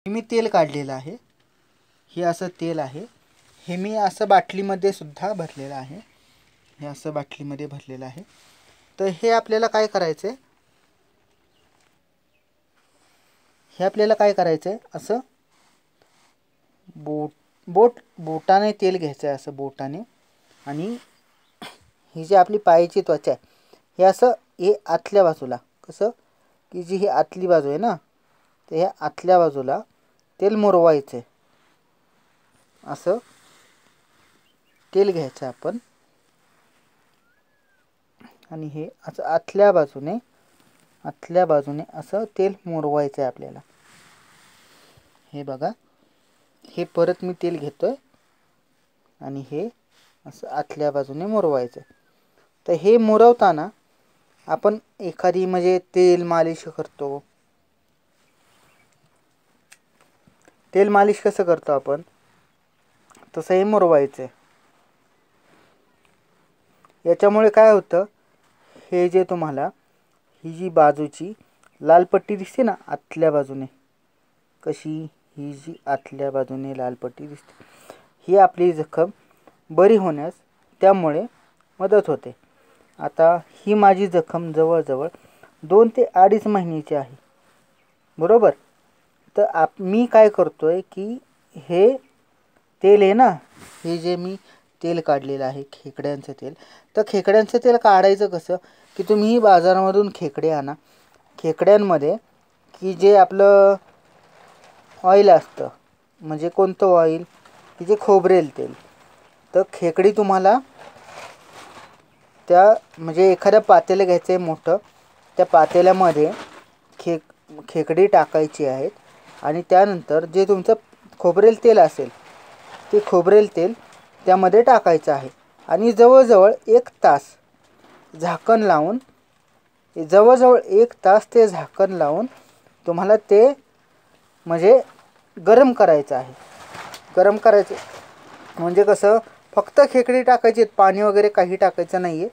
मी तेल काढलेलं आहे. हे असं तेल आहे. हे मी असं बाटलीमध्ये सुद्धा भरलेलं आहे. हे असं बाटलीमध्ये भरलेलं आहे. तर हे आपल्याला काय करायचं आहे, असं बोटाने तेल घ्यायचं आहे, असं बोटाने. आणि ही जी आपली पायाची त्वचा आहे, हे असं हे आतल्या बाजूला, कसं की जी ही आतली बाजू आहे ना, तर ह्या आतल्या बाजूला तेल मुरवायचं आहे. असं तेल घ्यायचं आपण आणि हे असं आतल्या बाजूने असं तेल मुरवायचं आहे आपल्याला. हे बघा, हे परत मी तेल घेतोय आणि हे असं आतल्या बाजूने मुरवायचं. तर हे मुरवताना आपण एखादी म्हणजे तेल मालिश करतो. तेल मालिश कसं करतो आपण, तसं हे मुरवायचं. याच्यामुळे काय होतं, हे जे तुम्हाला ही जी बाजूची लाल पट्टी दिसते ना आतल्या बाजूने, कशी ही जी आतल्या बाजूने लाल पट्टी दिसते, ही आपली जखम बरी होण्यास त्यामुळे मदत होते. आता ही माझी जखम जवळजवळ 2 ते 2.5 महिन्याची आहे, बरोबर. तर मी काय करतोय की हे तेल आहे ना, हे जे मी तेल काढलेलं आहे खेकड्यांचं तेल, तर खेकड्यांचं तेल काढायचं कसं की तुम्ही बाजारामधून खेकडे आणा. खेकड्यांमध्ये की जे आपलं ऑइल असतं, म्हणजे कोणतं ऑइल की जे खोबरेल तेल, तर खेकडी तुम्हाला त्या म्हणजे एखाद्या पातेलं घ्यायचं आहे मोठं, त्या पातेल्यामध्ये खेकडी टाकायची आहेत आणि त्यानंतर जे तुमचं खोबरेल तेल असेल ते खोबरेल तेल त्यामध्ये टाकायचं आहे आणि जवळजवळ 1 तास झाकण लावून, जवळजवळ 1 तास ते झाकण लावून तुम्हाला ते म्हणजे गरम करायचं आहे. गरम करायचं म्हणजे कसं, फक्त खेकडी टाकायची, पाणी वगैरे काही टाकायचं नाही आहे.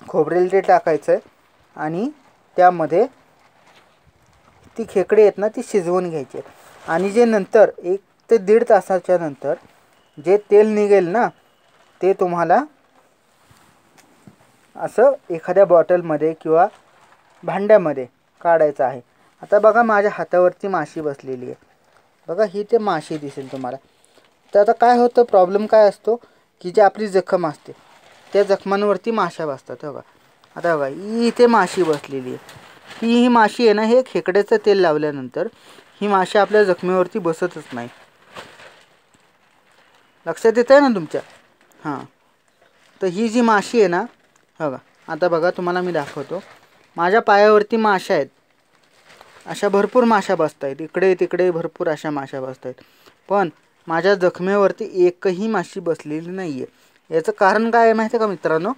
खोबरेल तेल टाकायचं आहे आणि त्यामध्ये ती खेकडी आहेत ना ती शिजवून घ्यायची. आणि जे नंतर 1 ते 1.5 तासाच्या नंतर जे तेल निघेल ना, ते तुम्हाला असं एखाद्या बॉटलमध्ये किंवा भांड्यामध्ये काढायचं आहे. आता बघा, माझ्या हातावरती माशी बसलेली आहे बघा, ही ते माशी दिसेल तुम्हाला. तर आता काय होतं, प्रॉब्लेम काय असतो की जी आपली जखम असते त्या जखमांवरती माशा बसतात. बघा, आता बघा ही इथे माशी बसलेली आहे. ही माशी आहे ना, हे खेकड्याचं तेल लावल्यानंतर ही माशी आपल्या जखमेवरती बसतच नाही. लक्षात येत आहे ना तुमच्या? हां, तर ही जी माशी आहे ना, बघा आता बघा, तुम्हाला मी दाखवतो. माझ्या पायावरती माशा आहेत, अशा भरपूर माशा बसत आहेत, इकडे तिकडे भरपूर अशा माशा बसत आहेत, पण माझ्या जखमेवरती एकही माशी बसलेली नाही आहे. याचं कारण काय आहे माहिती आहे का मित्रांनो,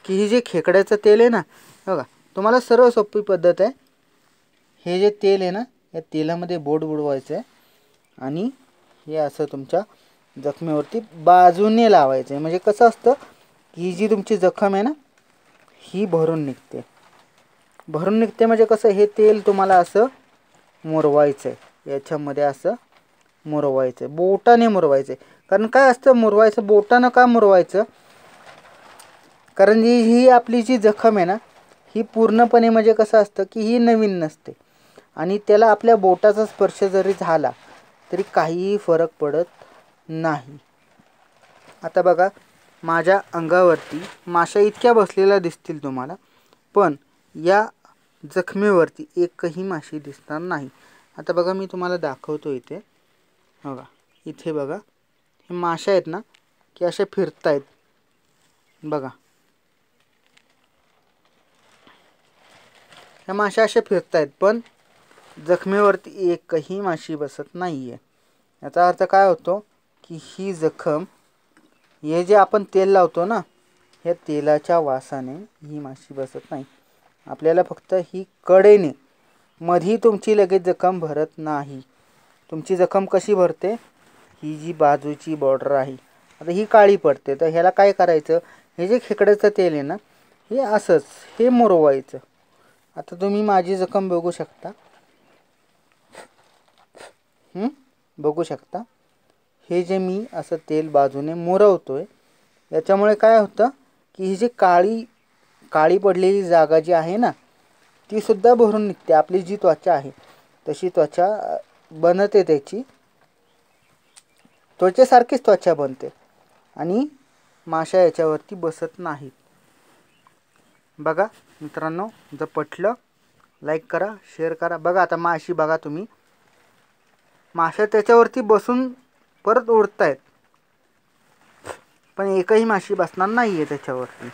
की ही जे खेकड्याचं तेल आहे ना, बघा तुम्हाला सर्व सोपी पद्धत आहे. हे जे तेल आहे ना, या तेलामध्ये बोट बुडवायचं आहे आणि हे असं तुमच्या जखमेवरती बाजूने लावायचं आहे. म्हणजे कसं असतं, ही जी तुमची जखम आहे ना, ही भरून निघते. म्हणजे कसं, हे तेल तुम्हाला असं मुरवायचं आहे, याच्यामध्ये असं मुरवायचं आहे, बोटाने मुरवायचं आहे. कारण काय असतं मुरवायचं, बोटानं का मुरवायचं, कारण ही आपली जी जखम आहे ना, ही पूर्णपणे म्हणजे कसं असतं की ही नवीन नसते आणि त्याला आपल्या बोटाचा स्पर्श जरी झाला तरी काहीही फरक पडत नाही. आता बघा, माझ्या अंगावरती माशा इतक्या बसलेल्या दिसतील तुम्हाला, पण या जखमेवरती एकही माशी दिसणार नाही. आता बघा, मी तुम्हाला दाखवतो इथे. बघा इथे बघा, हे माशा आहेत ना की अशा फिरतायत बघा, ह्या माशा अशा फिरतायत पण जखमेवरती एकही माशी बसत नाही आहे. याचा अर्थ काय होतो की ही जखम, हे जे आपण तेल लावतो ना, या तेलाच्या वासाने ही माशी बसत नाही. आपल्याला फक्त ही कडेने, मधी तुमची लगेच जखम भरत नाही. तुमची जखम कशी भरते, ही जी बाजूची बॉर्डर आहे आता ही काळी पडते. तर ह्याला काय करायचं, हे जे खेकड्याचं तेल आहे ना, हे असंच हे मुरवायचं. आता तुम्ही माझी जखम बघू शकता, बघू शकता हे जे मी असं तेल बाजूने मुरवतोय याच्यामुळे काय होतं की ही जी काळी पडलेली जागा जी आहे ना ती सुद्धा भरून निघते. आपली जी त्वचा आहे तशी त्वचा बनते, त्याची त्वचेसारखीच त्वचा बनते आणि माशा याच्यावरती बसत नाहीत. बघा मित्रांनो, जर पटलं लाईक करा, शेअर करा. बघा आता माशी बघा तुम्ही, माशा त्याच्यावरती बसून परत उडतायत पण एकही माशी बसणार नाही आहे त्याच्यावरती.